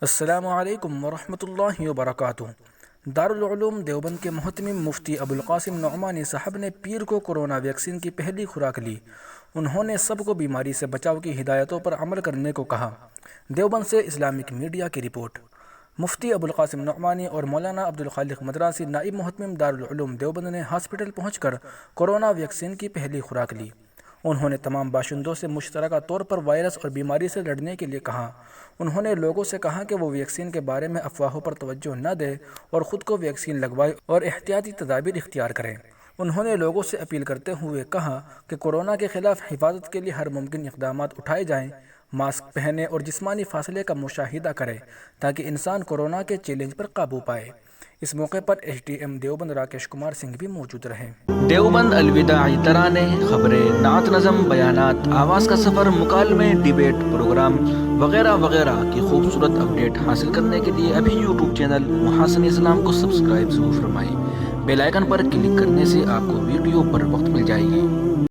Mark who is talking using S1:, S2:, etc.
S1: السلام علیکم ورحمۃ اللہ وبرکاتہ۔ دارالعلوم دیوبند کے محتمم مفتی ابوالقاسم نعمانی صاحب نے پیر کو کورونا ویکسین کی پہلی خوراک لی۔ انہوں نے سب کو بیماری سے بچاؤ کی ہدایتوں پر عمل کرنے کو کہا۔ دیوبند سے اسلامک میڈیا کی رپورٹ۔ مفتی ابوالقاسم نعمانی اور مولانا عبدالخالق مدراسی نائب محتمم دارالعلوم دیوبند نے ہاسپٹل پہنچ کر کورونا ویکسین کی پہلی خوراک لی۔ انہوں نے تمام باشندوں سے مشترکہ طور پر وائرس اور بیماری سے لڑنے کے لیے کہا۔ انہوں نے لوگوں سے کہا کہ وہ ویکسین کے بارے میں افواہوں پر توجہ نہ دیں اور خود کو ویکسین لگوائیں اور احتیاطی تدابیر اختیار کریں۔ انہوں نے لوگوں سے اپیل کرتے ہوئے کہا کہ کورونا کے خلاف حفاظت کے لیے ہر ممکن اقدامات اٹھائے جائیں، ماسک پہنیں اور جسمانی فاصلے کا مشاہدہ کریں تاکہ انسان کورونا کے چیلنج پر قابو پائے۔ اس موقع پر H T M Deoband Rakesh Kumar Singh بھی موجود رہے۔
S2: دیوبند الوداعی ترانے، خبریں، نعت نظم، بیانات، آواز کا سفر، مکالمے، ڈیبیٹ، پروگرام وغیرہ وغیرہ کی خوبصورت اپڈیٹ حاصل کرنے کے لیے ابھی یوٹیوب چینل محاسن اسلام کو سبسکرائب ضرور فرمائیں۔ بیل آئیکن پر کلک کرنے سے آپ کو ویڈیو پر وقت مل جائے گی۔